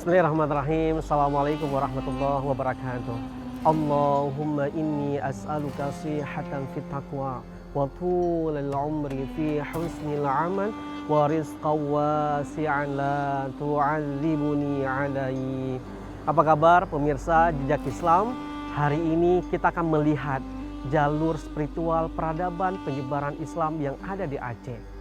Bismillahirrahmanirrahim. Assalamualaikum warahmatullahi wabarakatuh. Allahumma inni as'aluka sihatan fit taqwa wa tulal umri fi husnil amal wa rizqan wasi'an la tu'allibuni alaihi. Apa kabar pemirsa Jejak Islam? Hari ini kita akan melihat jalur spiritual peradaban penyebaran Islam yang ada di Aceh.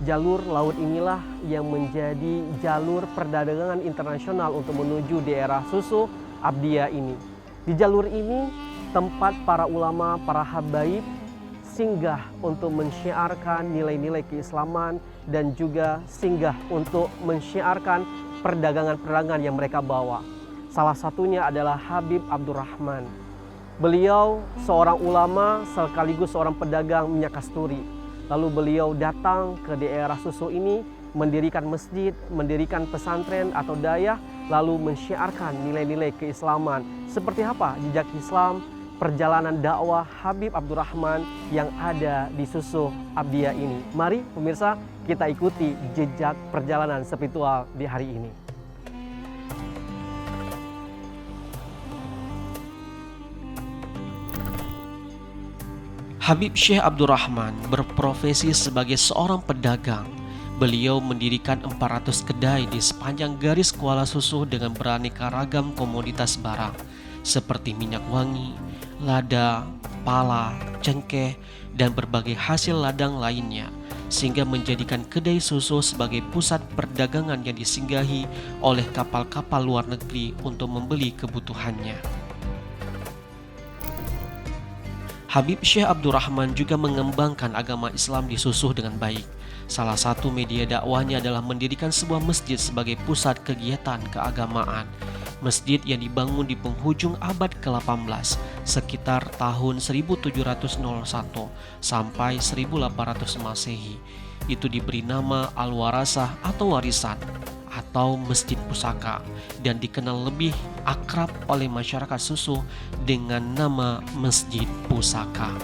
Jalur laut inilah yang menjadi jalur perdagangan internasional untuk menuju daerah Susu Abdia ini. Di jalur ini tempat para ulama, para habaib singgah untuk mensyiarkan nilai-nilai keislaman dan juga singgah untuk mensyiarkan perdagangan-perdagangan yang mereka bawa. Salah satunya adalah Habib Abdurrahman. Beliau seorang ulama sekaligus seorang pedagang minyak kasturi. Lalu beliau datang ke daerah Susu ini, mendirikan masjid, mendirikan pesantren atau dayah, lalu mensyiarkan nilai-nilai keislaman. Seperti apa jejak Islam, perjalanan dakwah Habib Abdurrahman yang ada di Susu Abdia ini. Mari pemirsa kita ikuti jejak perjalanan spiritual di hari ini. Habib Syekh Abdurrahman berprofesi sebagai seorang pedagang. Beliau mendirikan 400 kedai di sepanjang garis Kuala Susu dengan beraneka ragam komoditas barang seperti minyak wangi, lada, pala, cengkeh, dan berbagai hasil ladang lainnya, sehingga menjadikan kedai susu sebagai pusat perdagangan yang disinggahi oleh kapal-kapal luar negeri untuk membeli kebutuhannya. Habib Syekh Abdurrahman juga mengembangkan agama Islam di Susuh dengan baik. Salah satu media dakwahnya adalah mendirikan sebuah masjid sebagai pusat kegiatan keagamaan. Masjid yang dibangun di penghujung abad ke-18 sekitar tahun 1701 sampai 1800 Masehi. Itu diberi nama Al-Warasah atau warisan atau Masjid Pusaka dan dikenal lebih akrab oleh masyarakat Susu dengan nama Masjid Pusaka.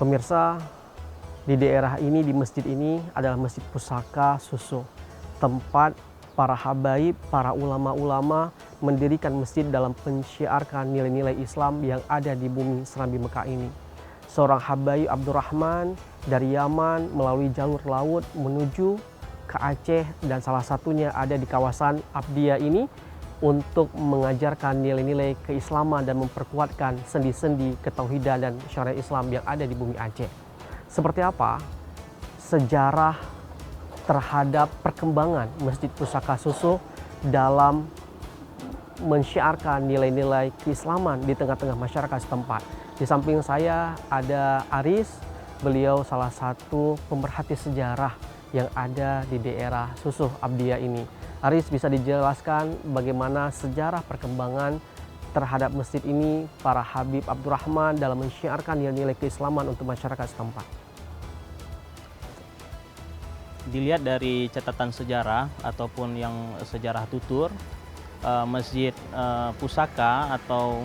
Pemirsa, di daerah ini, di masjid ini adalah Masjid Pusaka Susu. Tempat para habaib, para ulama-ulama mendirikan masjid dalam mensyiarkan nilai-nilai Islam yang ada di bumi Serambi Mekah ini. Seorang habaib Abdurrahman dari Yaman melalui jalur laut menuju ke Aceh dan salah satunya ada di kawasan Abdia ini untuk mengajarkan nilai-nilai keislaman dan memperkuatkan sendi-sendi ketauhidan dan syariat Islam yang ada di bumi Aceh. Seperti apa sejarah terhadap perkembangan Masjid Pusaka Susu dalam mensyiarkan nilai-nilai keislaman di tengah-tengah masyarakat setempat. Di samping saya ada Aris, beliau salah satu pemerhati sejarah yang ada di daerah Susu Abdia ini. Aris, bisa dijelaskan bagaimana sejarah perkembangan terhadap masjid ini, para Habib Abdurrahman dalam mensyiarkan nilai-nilai keislaman untuk masyarakat setempat? Dilihat dari catatan sejarah ataupun yang sejarah tutur, Masjid Pusaka atau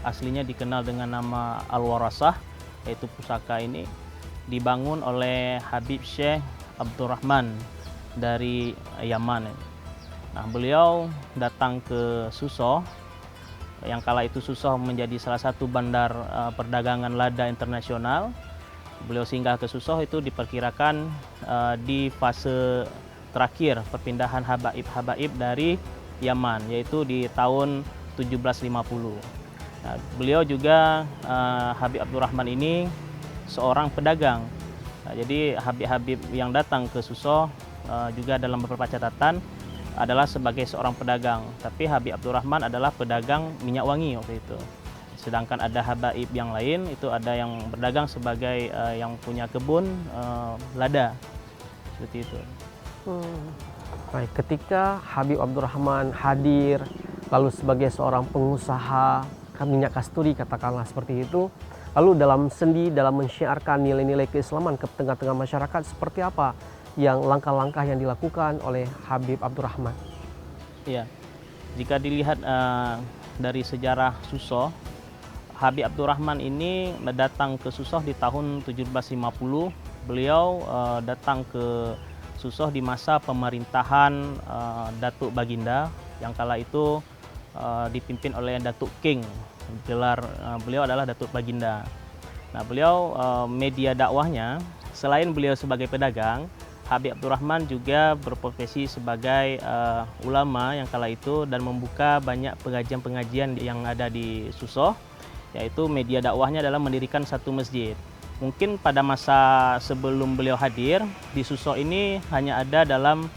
aslinya dikenal dengan nama Al-Warasah, yaitu pusaka ini dibangun oleh Habib Syekh Abdurrahman dari Yaman. Nah, beliau datang ke Susoh, yang kala itu Susoh menjadi salah satu bandar perdagangan lada internasional. Beliau singgah ke Susoh itu diperkirakan di fase terakhir perpindahan habaib-habaib dari Yaman, yaitu di tahun 1750. Nah, beliau juga Habib Abdurrahman ini seorang pedagang. Nah, jadi habib-habib yang datang ke Susoh juga dalam beberapa catatan adalah sebagai seorang pedagang, tapi Habib Abdurrahman adalah pedagang minyak wangi waktu itu. Sedangkan ada habaib yang lain, itu ada yang berdagang sebagai yang punya kebun lada, seperti itu. Baik, ketika Habib Abdurrahman hadir, lalu sebagai seorang pengusaha minyak kasturi katakanlah seperti itu, lalu dalam sendi, dalam mensyiarkan nilai-nilai keislaman ke tengah-tengah masyarakat, seperti apa yang langkah-langkah yang dilakukan oleh Habib Abdurrahman? Ya, jika dilihat dari sejarah Susoh, Habib Abdurrahman ini datang ke Susoh di tahun 1750. Beliau datang ke Susoh di masa pemerintahan Datuk Baginda yang kala itu dipimpin oleh Datuk King. Gelar beliau adalah Datuk Baginda. Nah, beliau media dakwahnya, selain beliau sebagai pedagang, Habib Abdurrahman juga berprofesi sebagai ulama yang kala itu dan membuka banyak pengajian-pengajian yang ada di Susoh, yaitu media dakwahnya adalah mendirikan satu masjid. Mungkin pada masa sebelum beliau hadir, di Susoh ini hanya ada dalam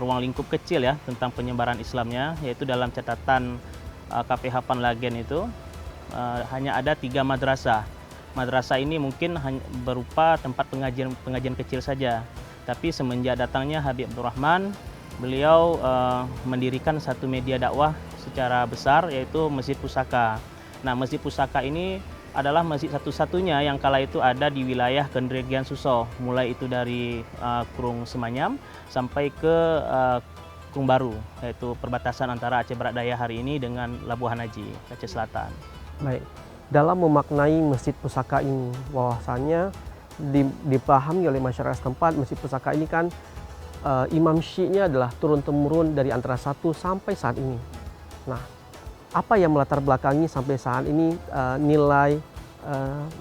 ruang lingkup kecil ya tentang penyebaran Islamnya, yaitu dalam catatan KPH Panlagen itu hanya ada 3 madrasah. Madrasah ini mungkin hanya berupa tempat pengajian kecil saja. Tapi semenjak datangnya Habib Abdurrahman, beliau mendirikan satu media dakwah secara besar, yaitu Masjid Pusaka. Nah, Masjid Pusaka ini adalah masjid satu-satunya yang kala itu ada di wilayah Kendrigian Susoh, mulai itu dari Krung Semanyam sampai ke Krung Baru, yaitu perbatasan antara Aceh Barat Daya hari ini dengan Labuhan Haji, Aceh Selatan. Baik, dalam memaknai Masjid Pusaka ini, bahwasanya dipahami oleh masyarakat setempat, Masjid Pusaka ini kan imam syi'nya adalah turun-temurun dari antara 1 sampai saat ini. Nah, apa yang melatar belakangi sampai saat ini nilai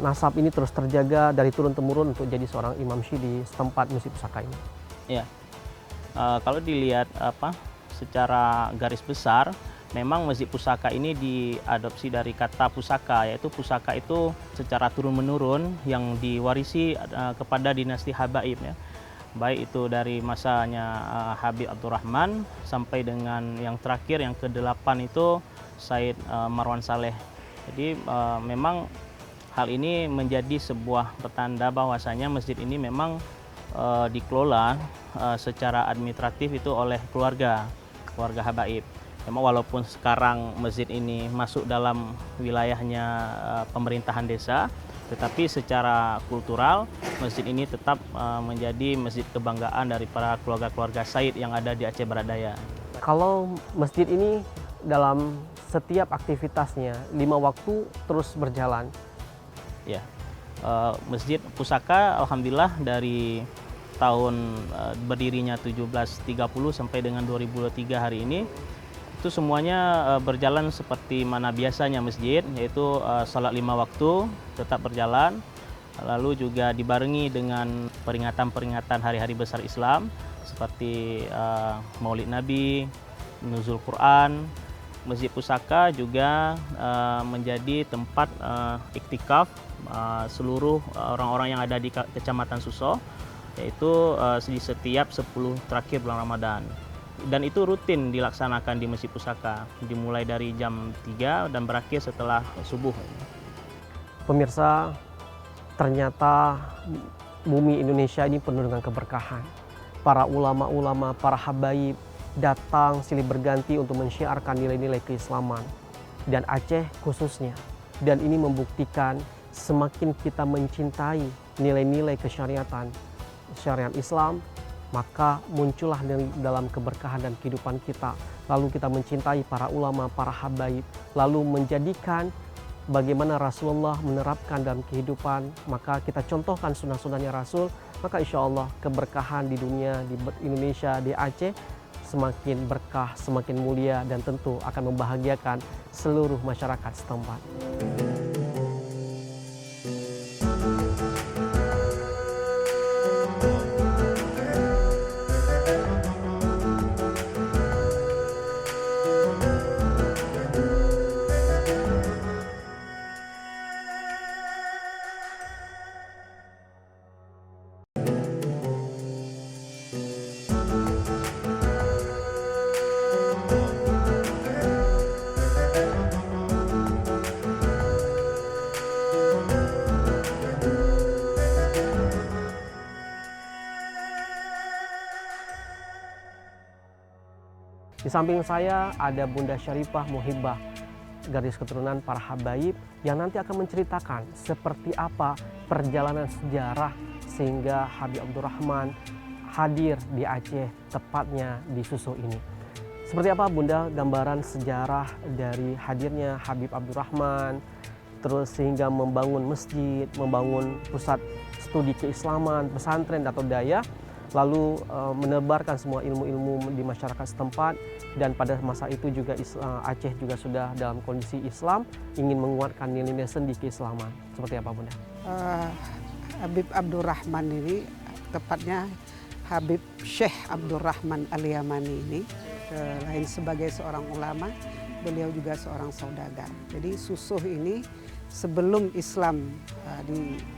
nasab ini terus terjaga dari turun-temurun untuk jadi seorang imam syi' di setempat Masjid Pusaka ini? Ya, kalau dilihat secara garis besar, memang Masjid Pusaka ini diadopsi dari kata pusaka, yaitu pusaka itu secara turun-menurun yang diwarisi kepada dinasti Habaib ya. Baik itu dari masanya Habib Abdurrahman sampai dengan yang terakhir yang ke-8 itu Said Marwan Saleh. Jadi memang hal ini menjadi sebuah petanda bahwasanya masjid ini memang dikelola secara administratif itu oleh keluarga Habaib. Memang walaupun sekarang masjid ini masuk dalam wilayahnya pemerintahan desa, tetapi secara kultural masjid ini tetap menjadi masjid kebanggaan dari para keluarga-keluarga Said yang ada di Aceh Barat Daya. Kalau masjid ini dalam setiap aktivitasnya 5 waktu terus berjalan. Ya, Masjid Pusaka alhamdulillah dari tahun berdirinya 1730 sampai dengan 2023 hari ini itu semuanya berjalan seperti mana biasanya masjid, yaitu salat 5 waktu tetap berjalan, lalu juga dibarengi dengan peringatan-peringatan hari-hari besar Islam seperti Maulid Nabi, Nuzul Quran. Masjid Pusaka juga menjadi tempat iktikaf seluruh orang-orang yang ada di Kecamatan Susoh, yaitu di setiap 10 terakhir bulan Ramadan. Dan itu rutin dilaksanakan di Masjid Pusaka, dimulai dari jam 3 dan berakhir setelah subuh. Pemirsa, ternyata bumi Indonesia ini penuh dengan keberkahan. Para ulama-ulama, para habaib datang silih berganti untuk mensyiarkan nilai-nilai keislaman dan Aceh khususnya. Dan ini membuktikan semakin kita mencintai nilai-nilai kesyariatan, syariat Islam, maka muncullah dalam keberkahan dan kehidupan kita. Lalu kita mencintai para ulama, para habaib, lalu menjadikan bagaimana Rasulullah menerapkan dalam kehidupan, maka kita contohkan sunnah-sunnahnya Rasul, maka insya Allah keberkahan di dunia, di Indonesia, di Aceh semakin berkah, semakin mulia, dan tentu akan membahagiakan seluruh masyarakat setempat. Di samping saya ada Bunda Syarifah Muhibbah, garis keturunan para habaib, yang nanti akan menceritakan seperti apa perjalanan sejarah sehingga Habib Abdurrahman hadir di Aceh, tepatnya di Susuh ini. Seperti apa Bunda gambaran sejarah dari hadirnya Habib Abdurrahman, terus sehingga membangun masjid, membangun pusat studi keislaman, pesantren atau daya, lalu menebarkan semua ilmu-ilmu di masyarakat setempat, dan pada masa itu juga Aceh juga sudah dalam kondisi Islam, ingin menguatkan nilai-nilai sendi keislaman. Seperti apa Bunda? Habib Abdurrahman ini, tepatnya Habib Syekh Abdurrahman Al-Yamani ini, selain sebagai seorang ulama, beliau juga seorang saudagar. Jadi Susuh ini sebelum Islam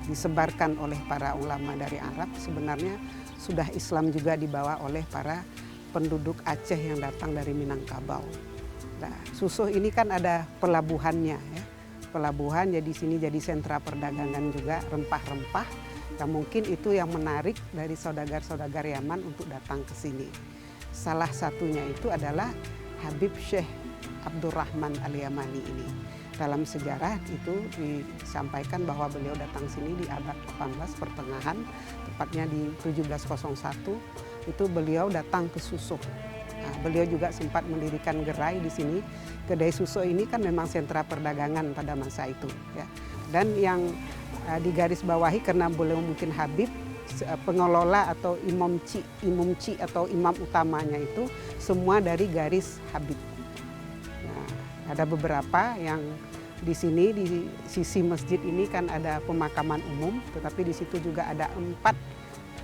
disebarkan oleh para ulama dari Arab, sebenarnya sudah Islam juga dibawa oleh para penduduk Aceh yang datang dari Minangkabau. Nah, Susuh ini kan ada pelabuhannya ya. Pelabuhan jadi sini jadi sentra perdagangan juga rempah-rempah. Yang mungkin itu yang menarik dari saudagar-saudagar Yaman untuk datang ke sini. Salah satunya itu adalah Habib Syekh Abdurrahman Al-Yamani ini. Dalam sejarah itu disampaikan bahwa beliau datang sini di abad 18 pertengahan, tepatnya di 1701, itu beliau datang ke Susuh. Nah, beliau juga sempat mendirikan gerai di sini. Kedai Susuh ini kan memang sentra perdagangan pada masa itu. Ya. Dan yang digarisbawahi karena beliau mungkin Habib, pengelola atau imumci atau imam utamanya itu semua dari garis Habib. Ada beberapa yang di sini di sisi masjid ini kan ada pemakaman umum, tetapi di situ juga ada 4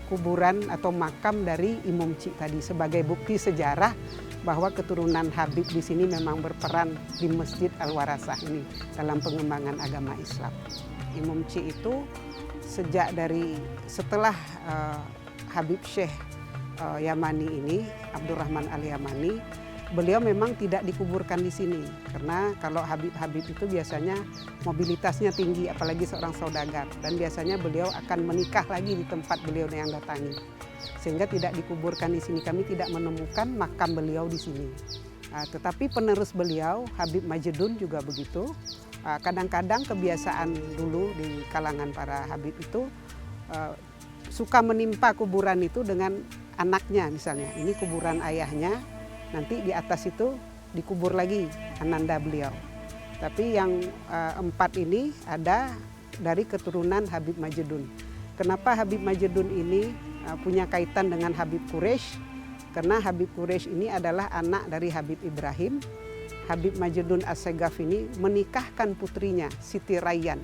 kuburan atau makam dari Imam Cik tadi sebagai bukti sejarah bahwa keturunan Habib di sini memang berperan di Masjid Al-Warasah ini dalam pengembangan agama Islam. Imam Cik itu setelah Habib Syekh Yamani ini, Abdurrahman Al-Yamani, beliau memang tidak dikuburkan di sini karena kalau Habib-Habib itu biasanya mobilitasnya tinggi, apalagi seorang saudagar, dan biasanya beliau akan menikah lagi di tempat beliau yang datangi, sehingga tidak dikuburkan di sini. Kami tidak menemukan makam beliau di sini. Tetapi penerus beliau Habib Majedun juga begitu. Kadang-kadang kebiasaan dulu di kalangan para Habib itu suka menimpa kuburan itu dengan anaknya, misalnya ini kuburan ayahnya, nanti di atas itu dikubur lagi ananda beliau. Tapi yang 4 ini ada dari keturunan Habib Majedun. Kenapa Habib Majedun ini punya kaitan dengan Habib Quraisy? Karena Habib Quraisy ini adalah anak dari Habib Ibrahim. Habib Majedun As-Segaf ini menikahkan putrinya Siti Rayyan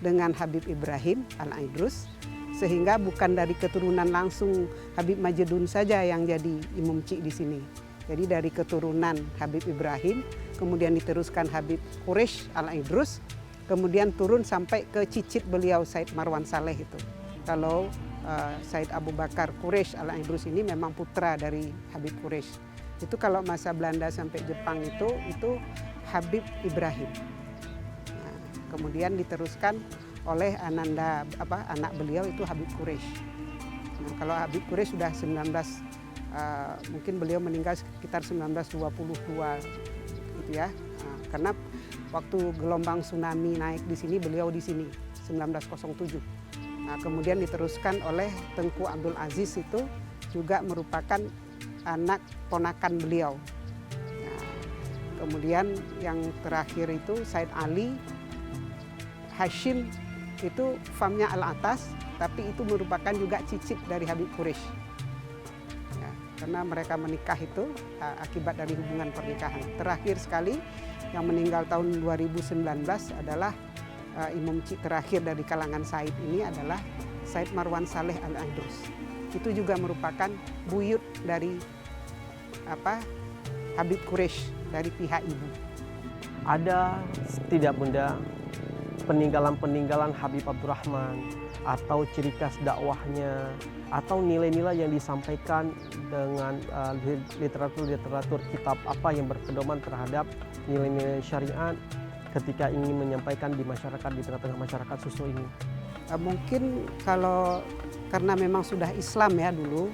dengan Habib Ibrahim Al-Aidrus, sehingga bukan dari keturunan langsung Habib Majedun saja yang jadi Imam Cik di sini. Jadi dari keturunan Habib Ibrahim, kemudian diteruskan Habib Quraisy Al-Aidrus, kemudian turun sampai ke cicit beliau Said Marwan Saleh itu. Kalau Said Abu Bakar Quraisy Al-Aidrus ini memang putra dari Habib Quraisy. Itu kalau masa Belanda sampai Jepang itu Habib Ibrahim. Nah, kemudian diteruskan oleh anak beliau itu Habib Quraisy. Nah, kalau Habib Quraisy sudah 19 mungkin beliau meninggal sekitar 1922 gitu ya. Karena waktu gelombang tsunami naik di sini, beliau di sini 1907. Nah, kemudian diteruskan oleh Tengku Abdul Aziz, itu juga merupakan anak ponakan beliau. Nah, kemudian yang terakhir itu Said Ali Hashim, itu famnya Al-Atas, tapi itu merupakan juga cicit dari Habib Quraisy. Karena mereka menikah itu akibat dari hubungan pernikahan. Terakhir sekali yang meninggal tahun 2019 adalah Imam Cik terakhir dari kalangan Said ini adalah Said Marwan Saleh Al-Aidrus. Itu juga merupakan buyut dari Habib Quraisy dari pihak ibu. Ada tidak Bunda peninggalan-peninggalan Habib Abdurrahman atau ciri khas dakwahnya atau nilai-nilai yang disampaikan dengan literatur kitab apa yang berpedoman terhadap nilai-nilai syariat ketika ingin menyampaikan di masyarakat, di tengah-tengah masyarakat Susuh ini? Mungkin kalau karena memang sudah Islam ya dulu,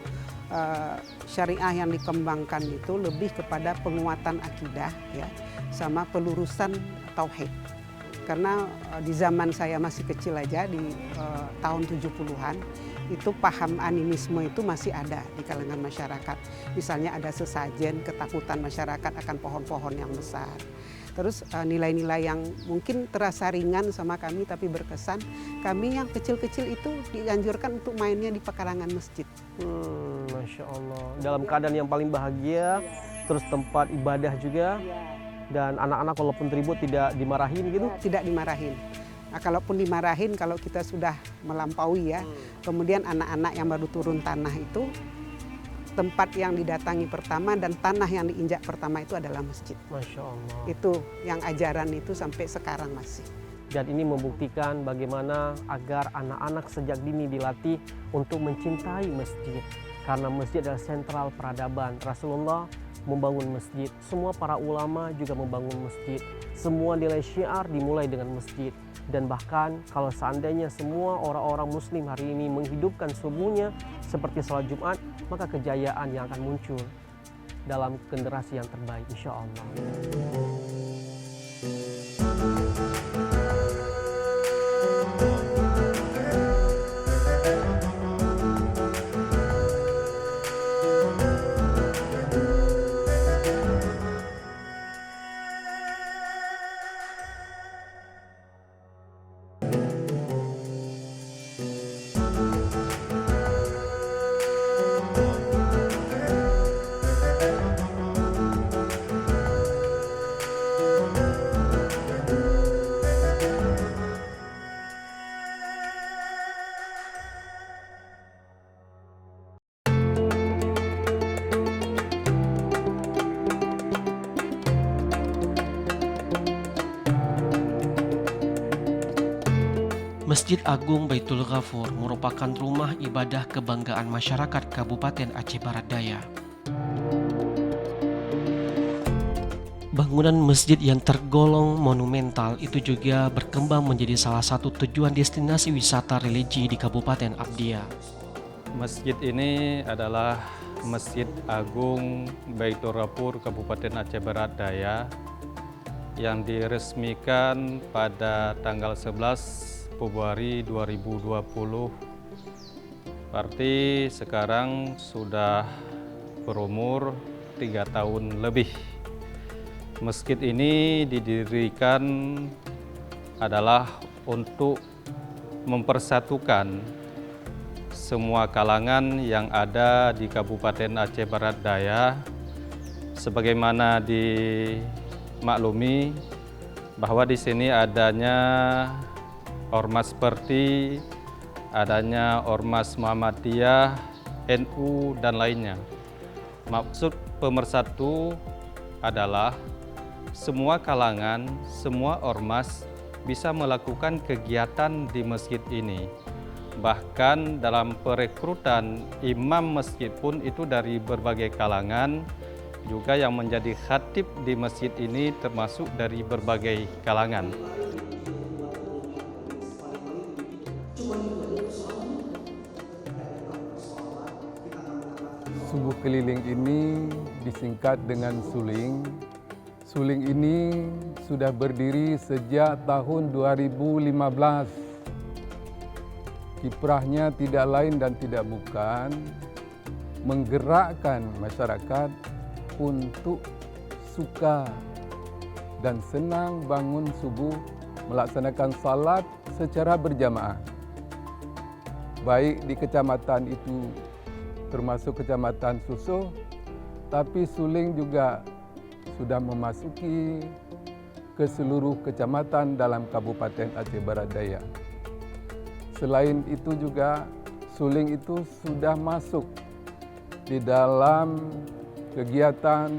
syariah yang dikembangkan itu lebih kepada penguatan akidah ya, sama pelurusan tauhid. Karena di zaman saya masih kecil aja di tahun 70-an itu paham animisme itu masih ada di kalangan masyarakat. Misalnya ada sesajen, ketakutan masyarakat akan pohon-pohon yang besar. Terus nilai-nilai yang mungkin terasa ringan sama kami tapi berkesan, kami yang kecil-kecil itu dianjurkan untuk mainnya di pekarangan masjid. Masya Allah, dalam keadaan yang paling bahagia, terus tempat ibadah juga, dan anak-anak walaupun ribut tidak dimarahin gitu? Tidak dimarahin. Nah, kalaupun dimarahin, kalau kita sudah melampaui ya, kemudian anak-anak yang baru turun tanah itu, tempat yang didatangi pertama dan tanah yang diinjak pertama itu adalah masjid. Masya Allah. Itu yang ajaran itu sampai sekarang masih. Dan ini membuktikan bagaimana agar anak-anak sejak dini dilatih untuk mencintai masjid. Karena masjid adalah sentral peradaban. Rasulullah membangun masjid. Semua para ulama juga membangun masjid. Semua nilai syiar dimulai dengan masjid. Dan bahkan kalau seandainya semua orang-orang muslim hari ini menghidupkan subuhnya seperti sholat Jumat, maka kejayaan yang akan muncul dalam generasi yang terbaik, insya Allah. Masjid Agung Baitul Ghafur merupakan rumah ibadah kebanggaan masyarakat Kabupaten Aceh Barat Daya. Bangunan masjid yang tergolong monumental itu juga berkembang menjadi salah satu tujuan destinasi wisata religi di Kabupaten Abdia. Masjid ini adalah Masjid Agung Baitul Ghafur Kabupaten Aceh Barat Daya yang diresmikan pada tanggal 11 Februari 2020. Berarti sekarang sudah berumur 3 tahun lebih. Masjid ini didirikan adalah untuk mempersatukan semua kalangan yang ada di Kabupaten Aceh Barat Daya, sebagaimana dimaklumi bahwa di sini adanya ormas seperti adanya Ormas Muhammadiyah, NU, dan lainnya. Maksud pemersatu adalah semua kalangan, semua ormas bisa melakukan kegiatan di masjid ini. Bahkan dalam perekrutan imam masjid pun itu dari berbagai kalangan, juga yang menjadi khatib di masjid ini termasuk dari berbagai kalangan. Subuh keliling ini disingkat dengan suling. Suling ini sudah berdiri sejak tahun 2015. Kiprahnya tidak lain dan tidak bukan menggerakkan masyarakat untuk suka dan senang bangun subuh melaksanakan salat secara berjamaah. Baik di kecamatan itu termasuk Kecamatan Susoh, tapi suling juga sudah memasuki ke seluruh kecamatan dalam Kabupaten Aceh Barat Daya. Selain itu juga suling itu sudah masuk di dalam kegiatan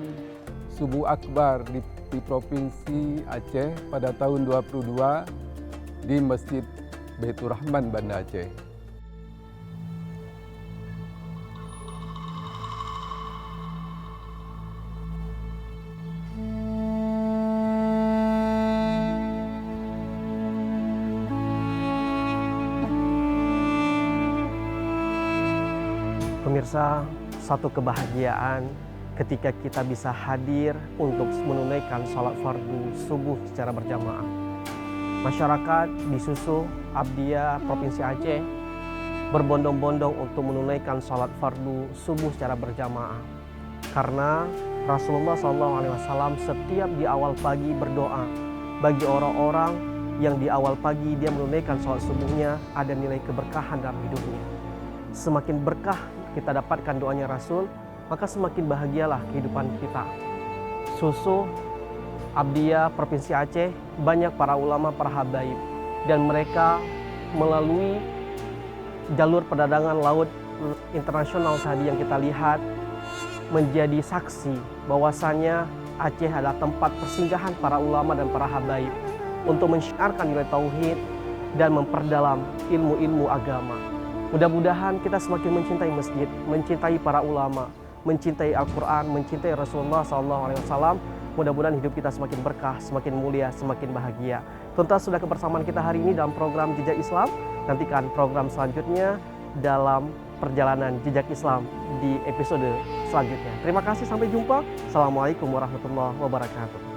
Subuh Akbar di Provinsi Aceh pada tahun 2022 di Masjid Baitur Rahman Banda Aceh. Pemirsa, satu kebahagiaan ketika kita bisa hadir untuk menunaikan sholat fardu subuh secara berjamaah. Masyarakat di Susuh, Abdiya, Provinsi Aceh berbondong-bondong untuk menunaikan sholat fardu subuh secara berjamaah. Karena Rasulullah SAW setiap di awal pagi berdoa bagi orang-orang yang di awal pagi dia menunaikan sholat subuhnya, ada nilai keberkahan dalam hidupnya. Semakin berkah kita dapatkan doanya Rasul, maka semakin bahagialah kehidupan kita. Susuh, Abdiya, Provinsi Aceh, banyak para ulama, para habaib, dan mereka melalui jalur perdagangan laut internasional tadi yang kita lihat menjadi saksi bahwasannya Aceh adalah tempat persinggahan para ulama dan para habaib untuk menyiarkan nilai tauhid dan memperdalam ilmu-ilmu agama. Mudah-mudahan kita semakin mencintai masjid, mencintai para ulama, mencintai Al-Quran, mencintai Rasulullah SAW. Mudah-mudahan hidup kita semakin berkah, semakin mulia, semakin bahagia. Tuntas sudah kebersamaan kita hari ini dalam program Jejak Islam. Nantikan program selanjutnya dalam perjalanan Jejak Islam di episode selanjutnya. Terima kasih, sampai jumpa. Assalamualaikum warahmatullahi wabarakatuh.